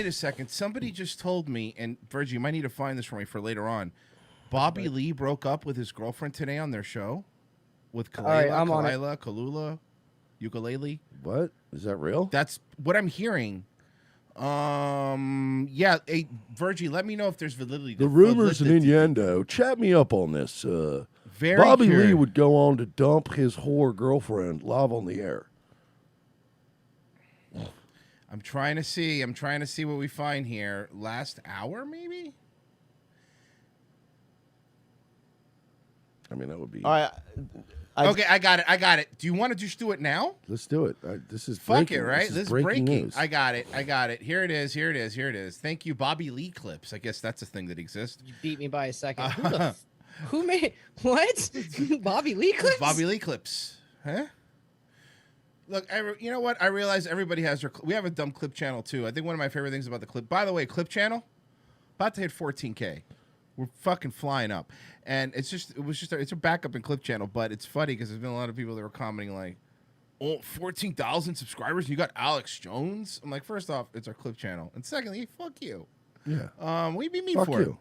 wait a second. Somebody just told me, and Virgie, you might need to find this for me for later on. Bobby Lee broke up with his girlfriend today on their show with Khalyla, ukulele. What? Is that real? That's what I'm hearing. Yeah. Hey, Virgie, let me know if there's validity. The rumors and innuendo. Chat me up on this. Very Bobby curious. Lee would go on to dump his whore girlfriend live on the air. I'm trying to see what we find here. Last hour, maybe? I mean, that would be... All right. Okay, I got it. Do you want to just do it now? Let's do it. This is Fuck breaking. it, right? This is breaking news. I got it. Here it is. Thank you, Bobby Lee clips. I guess that's a thing that exists. You beat me by a second. Who made what? Bobby Lee clips? Bobby Lee clips. Huh? Look, you know what? I realize everybody has their... We have a dumb clip channel, too. I think one of my favorite things about the clip... By the way, clip channel, about to hit 14K. We're fucking flying up. And it's a backup and clip channel, but it's funny because there's been a lot of people that were commenting like, oh, 14,000 subscribers? You got Alex Jones? I'm like, first off, it's our clip channel. And secondly, fuck you. Yeah. What do you be mean fuck for? You.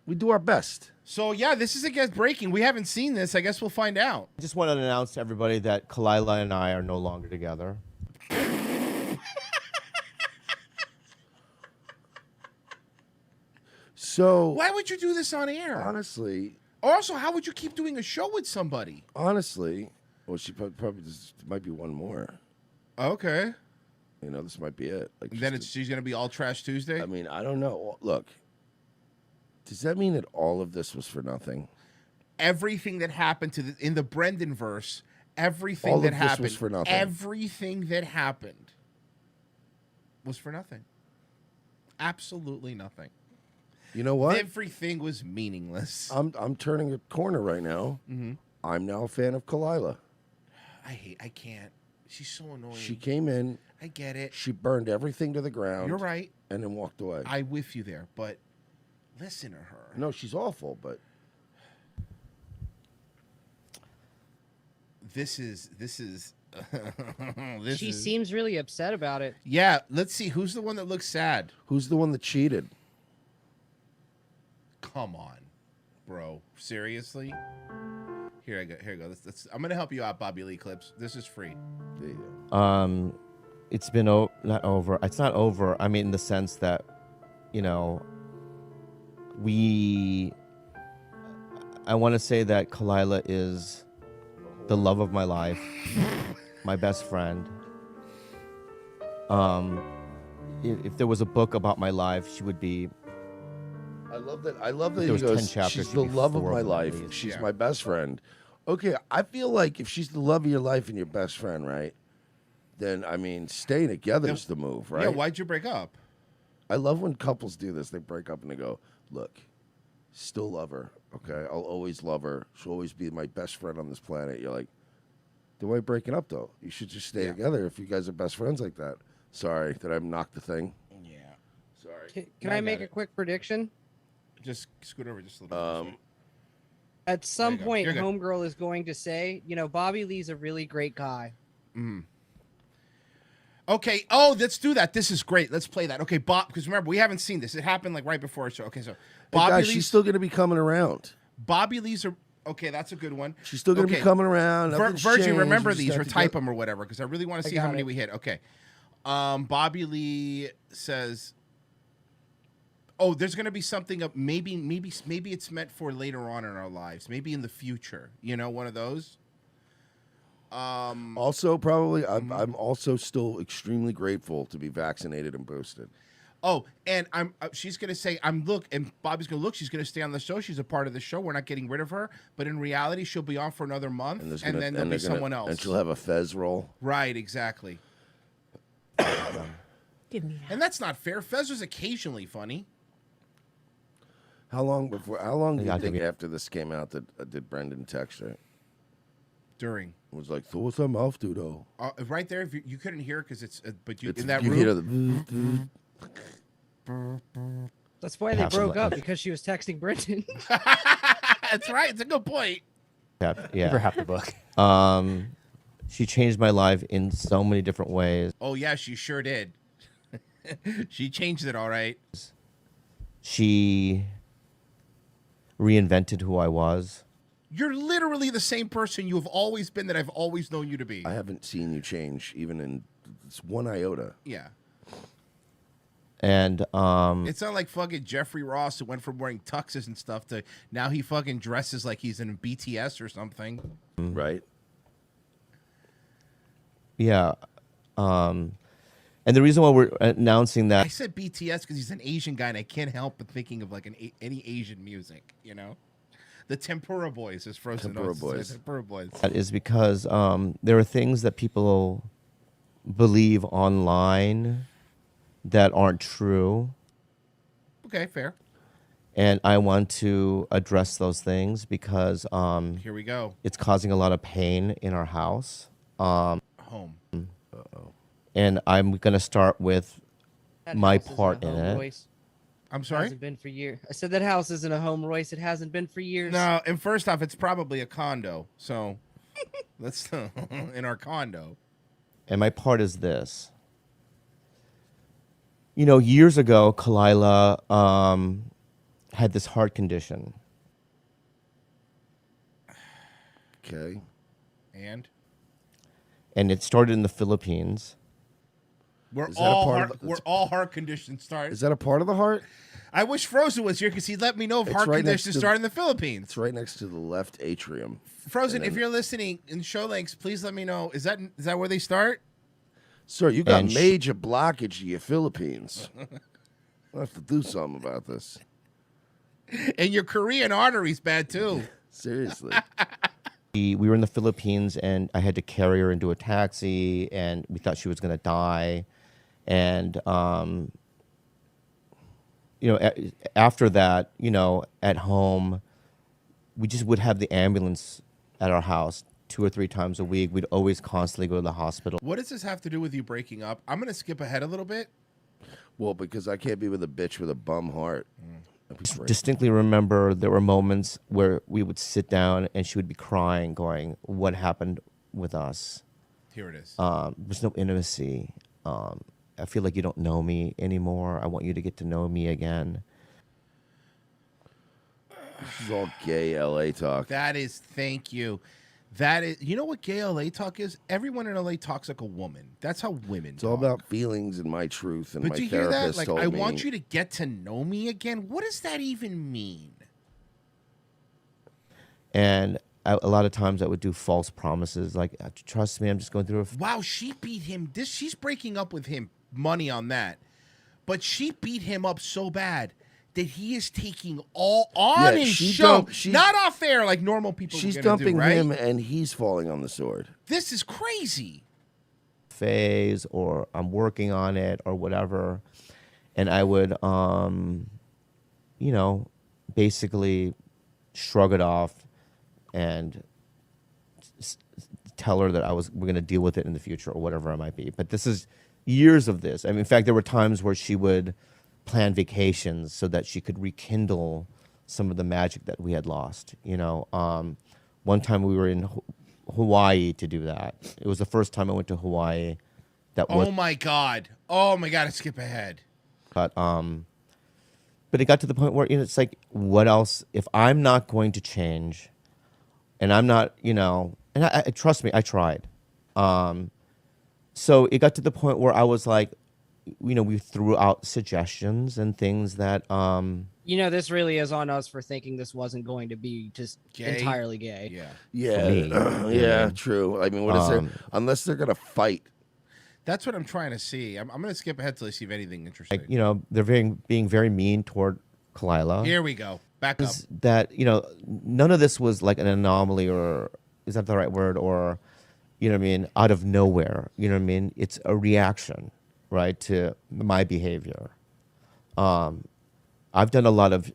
We do our best. So, yeah, this is, I guess, breaking. We haven't seen this. I guess we'll find out. I just want to announce to everybody that Khalyla and I are no longer together. So... Why would you do this on air? Honestly... Also, how would you keep doing a show with somebody? Honestly... Well, she probably just might be one more. Okay. You know, this might be it. Like, then she's going to be all Trash Tuesday? I mean, I don't know. Look, does that mean that all of this was for nothing? Everything that happened in the Brendan verse, everything all that of this happened was for nothing. Everything that happened was for nothing. Absolutely nothing. You know what? Everything was meaningless. I'm turning a corner right now. Mm-hmm. I'm now a fan of Khalyla. I can't. She's so annoying. She came in. I get it. She burned everything to the ground. You're right. And then walked away. I'm with you there, but listen to her. No, she's awful, but this is she seems really upset about it. Yeah, let's see. Who's the one that looks sad? Who's the one that cheated? Come on, bro. Seriously? Here I go. I'm gonna help you out, Bobby Lee clips. This is free. There you go. It's been not over. It's not over. I mean, in the sense that, you know, I want to say that Khalyla is the love of my life, my best friend. If there was a book about my life, she would be. I love that he goes, 10 chapters, she's the love of my life. She's my best friend. Okay, I feel like if she's the love of your life and your best friend, right, then, I mean, staying together is the move, right? Yeah, why'd you break up? I love when couples do this. They break up and they go, look, still love her, okay? I'll always love her. She'll always be my best friend on this planet. You're like, then why are you breaking up, though? You should just stay together if you guys are best friends like that. Sorry that I knocked the thing. Yeah. Sorry. Can I make a quick prediction? Just scoot over just a little bit. At some point, Homegirl is going to say, you know, Bobby Lee's a really great guy. Mm. Okay. Oh, let's do that. This is great. Let's play that. Okay, Bob, because remember, we haven't seen this. It happened like right before our show. Okay, so Bobby Lee's, she's still going to be coming around. Bobby Lee's are... Okay, that's a good one. She's still going to be coming around. Virgie, remember these or type them or whatever, because I really want to see how many we hit. Okay. Bobby Lee says... Oh, there's going to be something up. Maybe it's meant for later on in our lives. Maybe in the future. You know, one of those. Also, probably, I'm also still extremely grateful to be vaccinated and boosted. Oh, and she's going to say, and Bobby's going to look. She's going to stay on the show. She's a part of the show. We're not getting rid of her. But in reality, she'll be on for another month, and then there'll be someone else. And she'll have a Fez role. Right, exactly. Give me and that's not fair. Fez was occasionally funny. How long do you think after this came out that did Brendan text her? During. It was like, so what's that mouth do, though? Right there, if you couldn't hear it because it's in that you room. Hear That's why they broke up, because she was texting Brendan. That's right. It's a good point. Yeah. Never half the book. She changed my life in so many different ways. Oh yeah, she sure did. She changed it all right. She reinvented who I was. You're literally the same person you have always been that I've always known you to be. I haven't seen you change even in one iota. Yeah. And It's not like fucking Jeffrey Ross who went from wearing tuxes and stuff to now he fucking dresses like he's in BTS or something. Right. yeah. And the reason why we're announcing I that, said BTS because he's an Asian guy and I can't help but thinking of like any Asian music, you know? The Tempura Boys is Frozen. Tempura Boys. Tempura Boys. that is because there are things that people believe online that aren't true. Okay, fair. And I want to address those things because Here we go. it's causing a lot of pain in our house. Home. And I'm going to start with That my house isn't part a in home, it. Royce. I'm It sorry? hasn't been for years. I said that house isn't a home, Royce. It hasn't been for years. No, and first off, it's probably a condo. So let's in our condo. And my part is this. You know, years ago, Khalyla had this heart condition. Okay. And It started in the Philippines. we're Is that a all part of heart, the- we're all heart conditions start. Is that a part of the heart? I wish Frozen was here because he'd let me know if It's heart right next conditions to- start in the Philippines. It's right next to the left atrium. Frozen, and if then- you're listening in show links, please let me know. Is that where they start? Sir, you got And major blockage in your Philippines. I'll have to do something about this. And your Korean artery's bad too. Seriously. We were in the Philippines, and I had to carry her into a taxi, and we thought she was going to die. And, you know, after that, you know, at home, we just would have the ambulance at our house 2 or 3 times a week. We'd always constantly go to the hospital. What does this have to do with you breaking up? I'm gonna skip ahead a little bit. Well, because I can't be with a bitch with a bum heart. That'd be great. Distinctly remember there were moments where we would sit down and she would be crying, going, "What happened with us? Here it is. There's no intimacy. I feel like you don't know me anymore. I want you to get to know me again." This is all gay LA talk. That is, thank you. That is, you know what gay LA talk is? Everyone in LA talks like a woman. That's how women It's all about feelings and my truth. And But my do you hear that? therapist Like, told I me. want you to get to know me again. What does that even mean? And a lot of times I would do false promises, like, "Trust me, I'm just going through a." Wow, she beat him. She's breaking up with him. Money on that. But she beat him up so bad that he is taking all on Yeah, his she show. dumped- Not off air like normal people. She's are gonna dumping do, right? him and he's falling on the sword. This is crazy. phase, or I'm working on it, or whatever. And I would, you know, basically shrug it off and tell her that we're going to deal with it in the future, or whatever it might be. But this is years of this. I mean, in fact, there were times where she would plan vacations so that she could rekindle some of the magic that we had lost. You know, one time we were in Hawaii to do that. It was the first time I went to Hawaii. Oh my god! Oh my god! I skip ahead. But it got to the point where, you know, it's like, what else? If I'm not going to change, and I'm not, you know, and I trust me, I tried. So it got to the point where I was like, you know, we threw out suggestions and things that You know, this really is on us for thinking this wasn't going to be just Gay? entirely gay. Yeah. Yeah, me. yeah, true. I mean, what is there? Unless they're gonna fight. That's what I'm trying to see. I'm going to skip ahead till I see if anything interesting. like, you know, they're being very mean toward Khalyla. Here we go. Back up. Is that, you know, none of this was like an anomaly, or is that the right word, or, you know what I mean, out of nowhere. You know what I mean? It's a reaction, right, to my behavior. I've done a lot of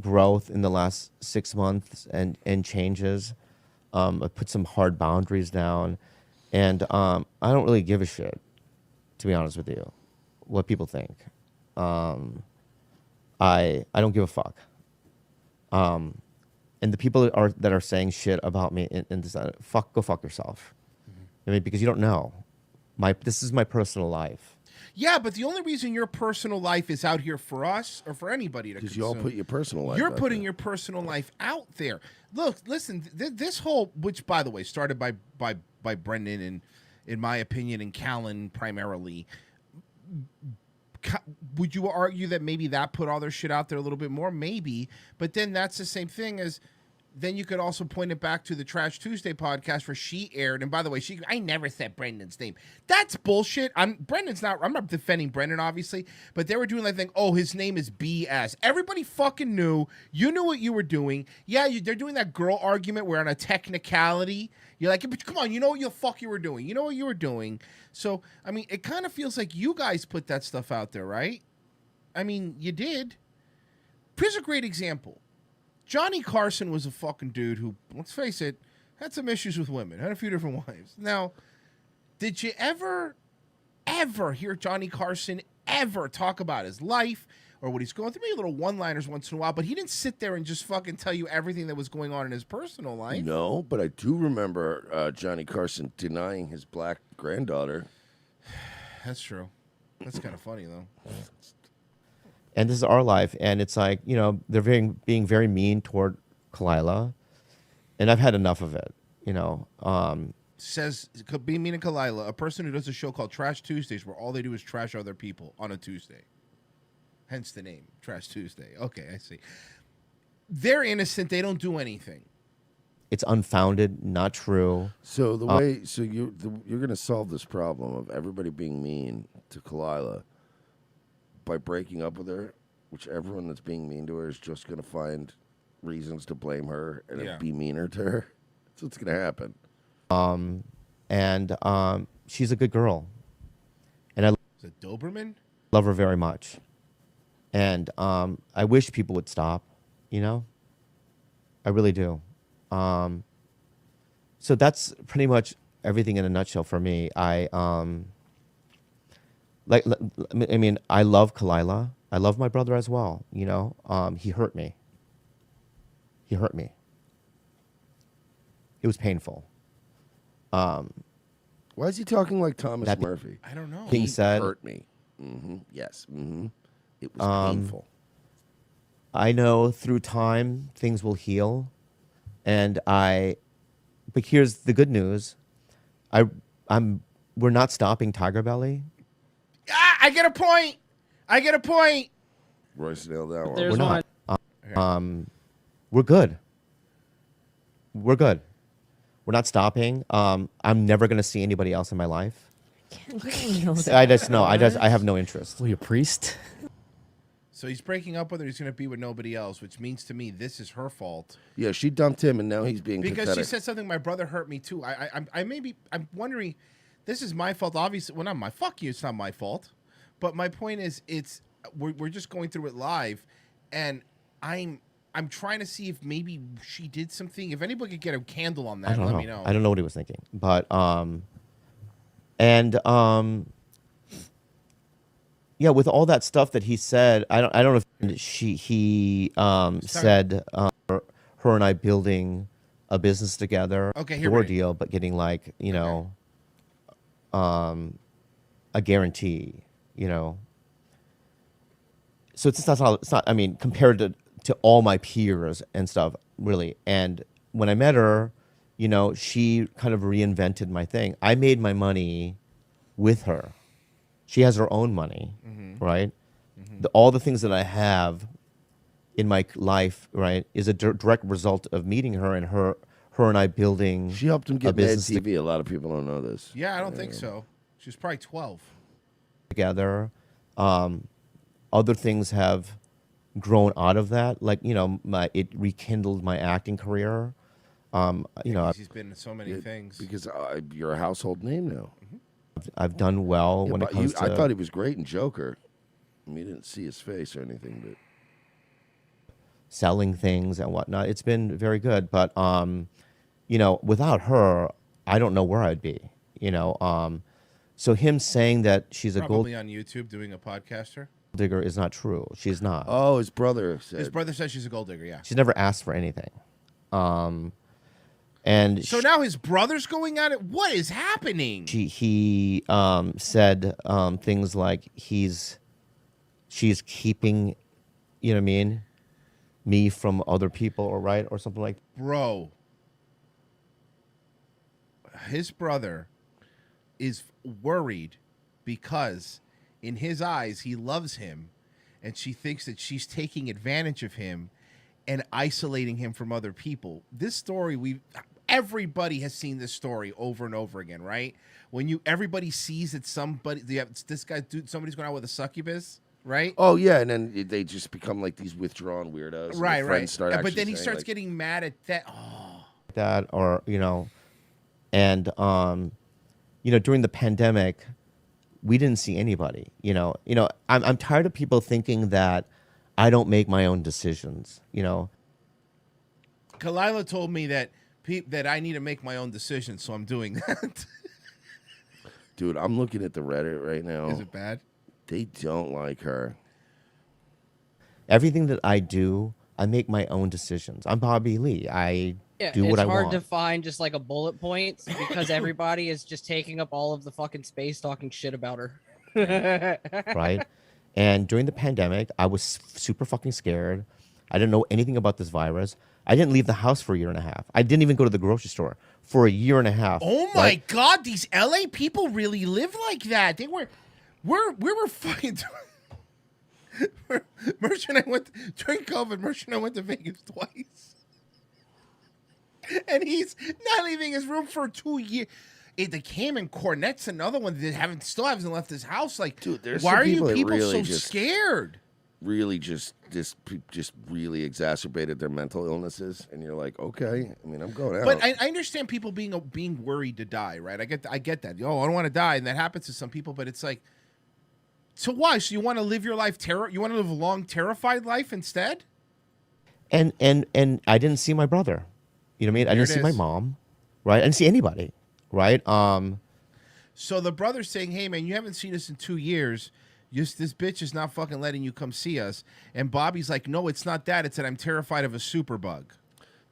growth in the last 6 months and changes. I put some hard boundaries down, and I don't really give a shit, to be honest with you, what people think. I don't give a fuck. And the people that are saying shit about me and this, go fuck yourself. I mean, because you don't know. This is my personal life. Yeah, but the only reason your personal life is out here for us or for anybody to consume, because you all put your personal life. You're out putting there. your personal life out there. Look, listen, this whole, which by the way started by Brendan and, in my opinion, and Callan primarily. Would you argue that maybe that put all their shit out there a little bit more? Maybe, but then that's the same thing as. Then you could also point it back to the Trash Tuesday podcast where she aired. And by the way, I never said Brendan's name. That's bullshit. I'm not defending Brendan, obviously, but they were doing that thing. Oh, his name is BS. Everybody fucking knew. You knew what you were doing. Yeah, they're doing that girl argument where on a technicality, you're like, but come on, you know what you were doing. You know what you were doing. So, I mean, it kind of feels like you guys put that stuff out there, right? I mean, you did. Here's a great example. Johnny Carson was a fucking dude who, let's face it, had some issues with women, had a few different wives. Now, did you ever hear Johnny Carson ever talk about his life or what he's going through? Maybe little one-liners once in a while, but he didn't sit there and just fucking tell you everything that was going on in his personal life. No, but I do remember Johnny Carson denying his black granddaughter. That's true. That's kind of funny, though. And this is our life, and it's like, you know, they're being very mean toward Khalyla, and I've had enough of it, you know. Says, could be mean and Khalyla, a person who does a show called Trash Tuesdays where all they do is trash other people on a Tuesday. Hence the name, Trash Tuesday. Okay, I see. They're innocent. They don't do anything. It's unfounded, not true. So you're going to solve this problem of everybody being mean to Khalyla by breaking up with her, which everyone that's being mean to her is just going to find reasons to blame her and be meaner to her. That's what's going to happen. She's a good girl, and Is it Doberman? love her very much. And I wish people would stop, you know. I really do. So that's pretty much everything in a nutshell for me. I mean, I love Khalyla. I love my brother as well. You know, he hurt me. It was painful. Why is he talking like Thomas Murphy? I don't know. He said, hurt me. Mm-hmm. Yes. Mm-hmm. It was painful. I know through time things will heal, but here's the good news. We're not stopping Tigerbelly. I get a point. Royce nailed that one. We're not. We're good. We're not stopping. I'm never gonna see anybody else in my life. I have no interest. Were you a priest? So he's breaking up with her. He's going to be with nobody else, which means to me this is her fault. Yeah, she dumped him, and now he's being because pathetic. she said something. My brother hurt me too. I'm wondering. This is my fault, obviously. Well, not my. Fuck you. It's not my fault. But my point is, we're just going through it live, and I'm trying to see if maybe she did something. If anybody could get a candle on that, let me know. I don't know what he was thinking, but yeah, with all that stuff that he said, I don't know if he said her and I building a business together. Okay, door deal, but getting like a guarantee, you know. So it's not. I mean, compared to all my peers and stuff, really. And when I met her, you know, she kind of reinvented my thing. I made my money with her. She has her own money, right? All the things that I have in my life, right, is a direct result of meeting her and her and I building. She helped him get Mad business TV. A lot of people don't know this. Yeah, I don't think so. She was probably 12. Together. Other things have grown out of that. Like, you know, it rekindled my acting career. You know, he's been in so many things. Because you're a household name now. I've done well when it comes to. I thought he was great in Joker. I mean, you didn't see his face or anything, but selling things and whatnot. It's been very good, but you know, without her, I don't know where I'd be. You know, so him saying that she's Probably a on YouTube doing a podcaster. digger is not true. She's not. Oh, his brother said. His brother said she's a gold digger. Yeah. She's never asked for anything. And so now his brother's going at it. What is happening? He said things like she's keeping, you know what I mean, me from other people, or right, or something like. Bro, his brother is worried because in his eyes he loves him, and she thinks that she's taking advantage of him and isolating him from other people. This story, everybody has seen this story over and over again, right? When everybody sees that somebody's going out with a succubus, right? Oh yeah, and then they just become like these withdrawn weirdos. Right, right. But then he starts getting mad at that. That, or and during the pandemic, we didn't see anybody. I'm tired of people thinking that I don't make my own decisions. Khalyla told me that I need to make my own decisions, so I'm doing that. Dude, I'm looking at the Reddit right now. Is it bad? They don't like her. Everything that I do, I make my own decisions. I'm Bobby Lee. I do what I want. It's hard to find just like a bullet point because everybody is just taking up all of the fucking space talking shit about her. Right? And during the pandemic, I was super fucking scared. I didn't know anything about this virus. I didn't leave the house for a year and a half. I didn't even go to the grocery store for a year and a half. Oh my God, these LA people really live like that. We were fucking. Merch and I went during COVID. Merch and I went to Vegas twice, and he's not leaving his room for 2 years. The Cayman Cornet's another one that still hasn't left his house. Like, dude, why are you people so scared? Really, just really exacerbated their mental illnesses, and you're like, okay. I mean, I'm going out. But I understand people being worried to die, right? I get that. Oh, I don't want to die, and that happens to some people. But it's like, so why? So you want to live your life You want to live a long, terrified life instead? And I didn't see my brother. You know what I mean? I didn't see my mom, right? I didn't see anybody, right? So the brother's saying, hey, man, you haven't seen us in 2 years. This bitch is not fucking letting you come see us. And Bobby's like, no, it's not that. It's that I'm terrified of a superbug.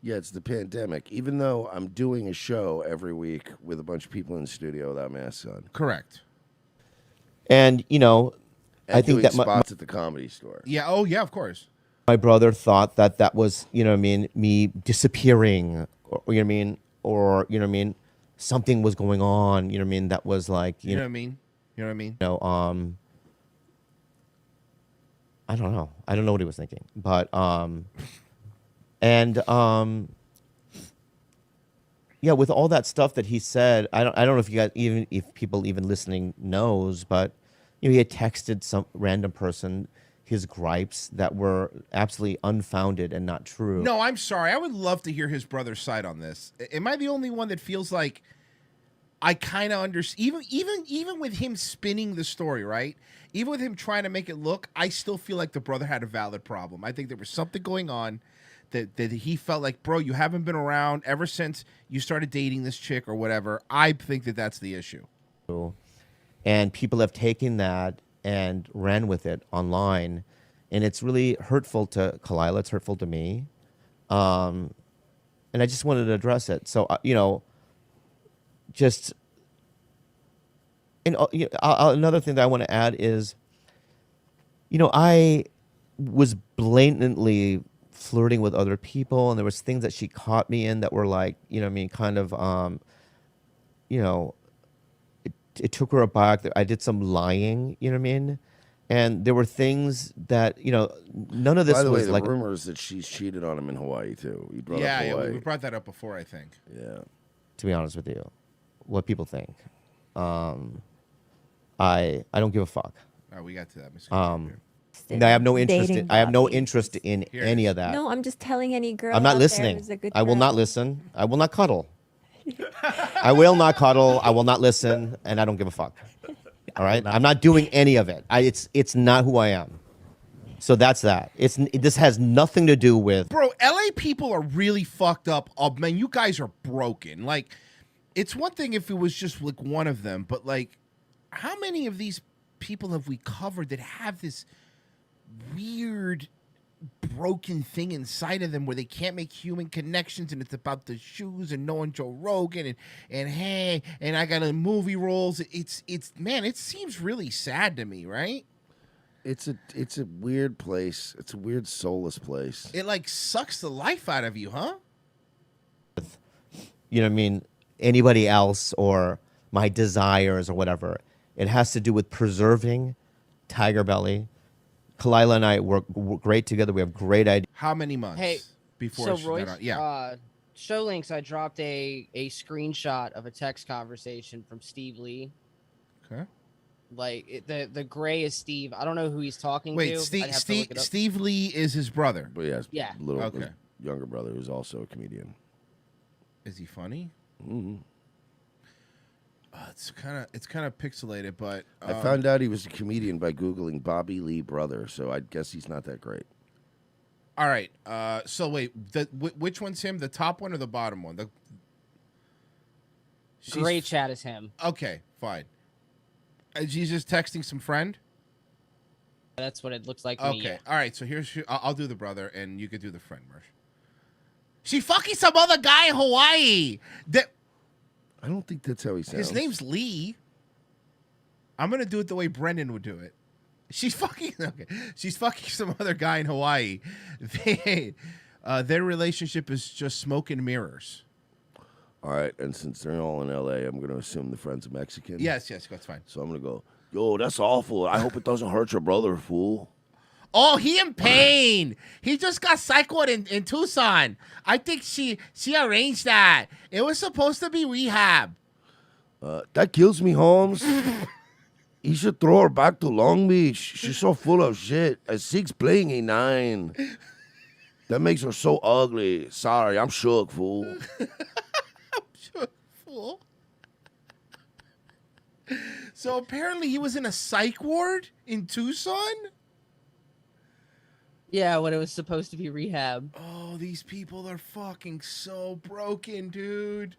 Yeah, it's the pandemic. Even though I'm doing a show every week with a bunch of people in the studio without masks on. Correct. And, I think that spots at the Comedy Store. Yeah. Oh, yeah, of course. My brother thought that was, me disappearing, or, or, something was going on, that was like, you know what I mean? You know what I mean? I don't know. I don't know what he was thinking, but, yeah, with all that stuff that he said, I don't know if you guys, even if people even listening knows, but he had texted some random person his gripes that were absolutely unfounded and not true. No, I'm sorry. I would love to hear his brother's side on this. Am I the only one that feels like I kind of understand? Even with him spinning the story, right? Even with him trying to make it look, I still feel like the brother had a valid problem. I think there was something going on that he felt like, bro, you haven't been around ever since you started dating this chick or whatever. I think that that's the issue. And people have taken that and ran with it online. And it's really hurtful to Khalyla. It's hurtful to me. And I just wanted to address it. So, just... And another thing that I want to add is, I was blatantly flirting with other people, and there was things that she caught me in that were like, kind of, it took her aback that I did some lying, and there were things that, none of this was like... By the way, the rumors that she's cheated on him in Hawaii, too. We brought up Hawaii. Yeah, we brought that up before, I think. Yeah. To be honest with you, what people think. I don't give a fuck. Oh, we got to that. I have no interest. I have no interest in any of that. No, I'm just telling any girl. I'm not listening. I will not listen. I will not cuddle. I will not cuddle. I will not listen, and I don't give a fuck. All right, I'm not doing any of it. It's not who I am. So that's that. This has nothing to do with. Bro, LA people are really fucked up. Oh, man, you guys are broken. Like, it's one thing if it was just like one of them, but like, how many of these people have we covered that have this weird broken thing inside of them where they can't make human connections, and it's about the shoes and knowing Joe Rogan and hey, and I got a movie roles. It's man, it seems really sad to me, right? It's a weird place. It's a weird soulless place. It like sucks the life out of you, huh? You know what I mean? Anybody else or my desires or whatever. It has to do with preserving Tigerbelly. Khalyla and I work great together. We have great ideas. How many months? Hey, before so she Royce, got on? Yeah. show links. I dropped a screenshot of a text conversation from Steve Lee. Okay. Like the gray is Steve. I don't know who he's talking Wait, to. Steve Lee is his brother. But yeah, Yeah. his younger brother who's also a comedian. Is he funny? Mm-hmm. It's kind of pixelated, but I found out he was a comedian by Googling Bobby Lee brother, so I guess he's not that great. All right. So wait, which one's him? The top one or the bottom one? Gray chat is him. Okay, fine. She's just texting some friend. That's what it looks like to me. Okay. Yeah. All right. So I'll do the brother, and you could do the friend, Mersh. She fucking some other guy in Hawaii. I don't think that's how he sounds. His name's Lee. I'm gonna do it the way Brendan would do it. She's fucking some other guy in Hawaii. Their relationship is just smoke and mirrors. All right, and since they're all in L.A., I'm going to assume the friend's a Mexican. Yes, that's fine. So I'm going to go, yo, that's awful. I hope it doesn't hurt your brother, fool. Oh, he in pain. He just got psychoed in Tucson. I think she arranged that. It was supposed to be rehab. That kills me, Holmes. You should throw her back to Long Beach. She's so full of shit. A 6 playing a 9. That makes her so ugly. Sorry, I'm shook, fool. Fool. So apparently he was in a psych ward in Tucson? Yeah, when it was supposed to be rehab. Oh, these people are fucking so broken, dude.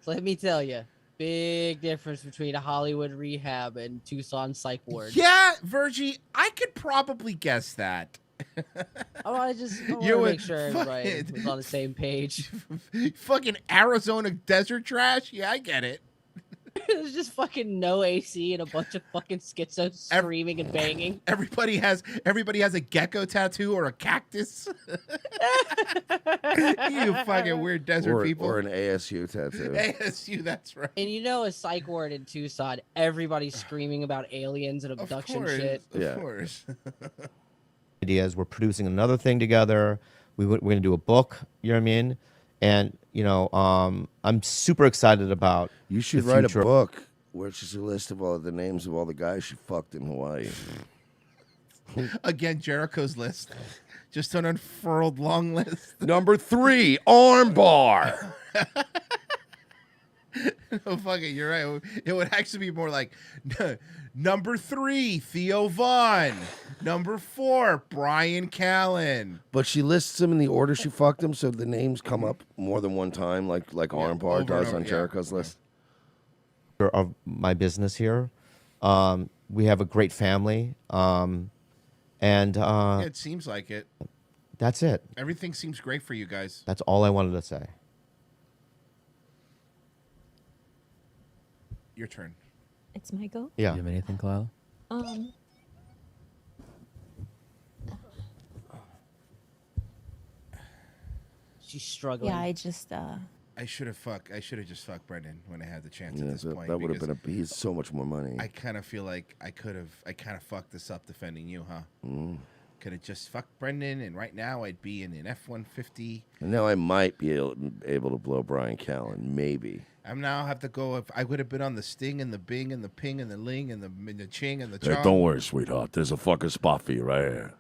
Let me tell you, big difference between a Hollywood rehab and Tucson psych ward. Yeah, Virgie, I could probably guess that. I want to make sure everybody was on the same page. Fucking Arizona desert trash? Yeah, I get it. There's just fucking no AC and a bunch of fucking schizos screaming and banging. Everybody has a gecko tattoo or a cactus. You fucking weird desert people. Or an ASU tattoo. ASU, that's right. And you know, a psych ward in Tucson, everybody's screaming about aliens and abduction shit. Of course. Ideas. We're producing another thing together. We're going to do a book. You know what I mean? And I'm super excited about. You should write a book where it's just a list of all the names of all the guys she fucked in Hawaii. Again, Jericho's list. Just an unfurled long list. Number 3, armbar. No, fuck it, you're right. It would actually be more like number 3, Theo Vaughn. Number 4, Brian Callen. But she lists them in the order she fucked them, so the names come up more than one time, like armbar does on Jericho's list. Of my business here, we have a great family, and It seems like it. That's it. Everything seems great for you guys. That's all I wanted to say. Your turn. It's my go. Yeah. Do you have anything, Khalyla? She's struggling. Yeah, I just I should have just fucked Brendan when I had the chance Yeah, at this point. that would have been he's so much more money. I kind of feel like I kind of fucked this up defending you, huh? Could have just fucked Brendan, and right now I'd be in an F-150. And now I might be able to blow Brian Callen, maybe. I now have to go. If I would have been on the Sting and the Bing and the Ping and the Ling and the Ching and the Chong. Hey, don't worry, sweetheart. There's a fucking spot for you right here.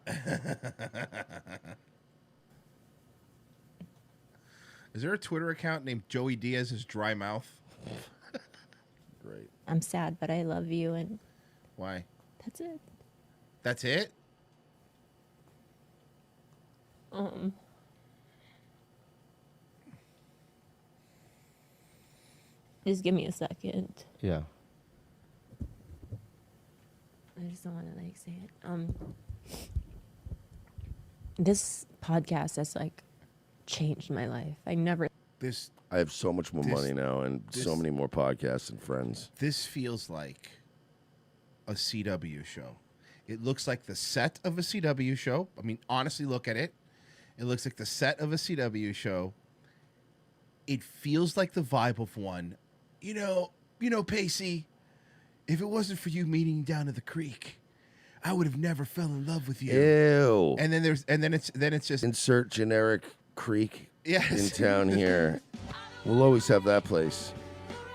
Is there a Twitter account named Joey Diaz's Dry Mouth? Great. I'm sad, but I love you, and Why? that's it. That's it? Just give me a second. Yeah. I just don't want to say it. This podcast has like changed my life. I never This I have so much more This- money now and so this- many more podcasts and friends. this feels like a CW show. It looks like the set of a CW show. I mean, honestly, look at it. It looks like the set of a CW show. It feels like the vibe of one. You know, Pacey, if it wasn't for you meeting down at the creek, I would have never fell in love with you. Ew. And then it's just Insert generic creek Yes. in town here. We'll always have that place.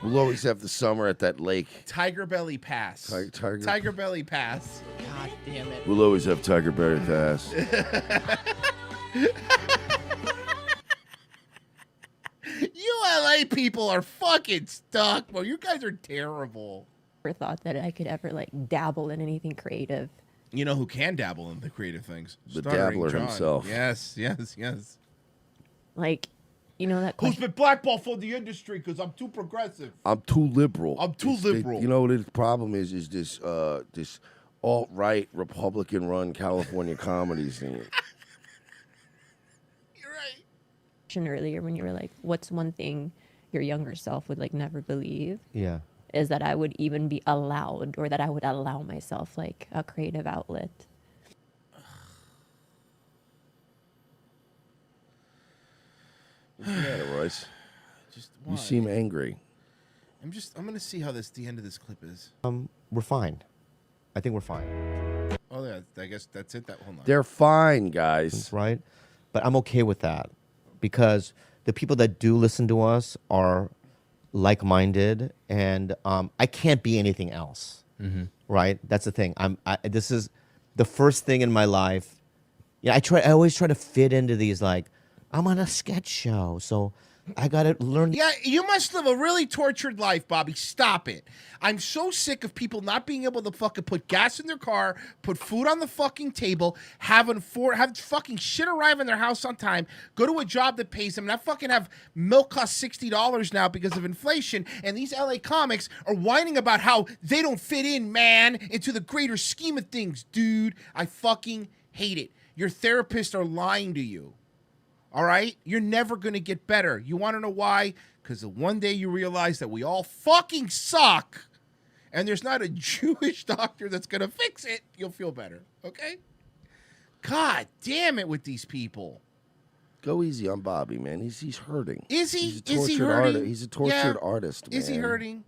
We'll always have the summer at that lake. Tigerbelly Pass. Tiger- Tigerbelly Pass. God damn it. We'll always have Tigerbelly Pass. You LA people are fucking stuck, bro. You guys are terrible. thought that I could ever like dabble in anything creative. You know who can dabble in the creative things? The Stuttering dabbler John. himself. Yes, yes, yes. Like, you know that Who's question. been blackballed from the industry because I'm too progressive? I'm too liberal. I'm too liberal. You know what the problem is this this alt-right Republican-run California comedy scene. You're right. Earlier when you were like, what's one thing your younger self would like never believe? Yeah. Is that I would even be allowed, or that I would allow myself like a creative outlet. What's the matter, Royce? Just You why? seem angry. I'm gonna see how the end of this clip is. We're fine. I think we're fine. Oh yeah, I guess that's it. Hold on. They're fine, guys. Right? But I'm okay with that because the people that do listen to us are like-minded, and I can't be anything else. Right? That's the thing. This is the first thing in my life. Yeah, I always try to fit into these, like, I'm on a sketch show, so I gotta learn. Yeah, you must live a really tortured life, Bobby. Stop it. I'm so sick of people not being able to fucking put gas in their car, put food on the fucking table, have fucking shit arrive in their house on time, go to a job that pays them, not fucking have milk cost $60 now because of inflation, and these LA comics are whining about how they don't fit in, man, into the greater scheme of things. Dude, I fucking hate it. Your therapists are lying to you. All right? You're never going to get better. You want to know why? Because one day you realize that we all fucking suck, and there's not a Jewish doctor that's going to fix it. You'll feel better. Okay? God damn it with these people. Go easy on Bobby, man. He's hurting. Is he? He's a Is he tortured hurting? He's a tortured artist, man. Is he hurting?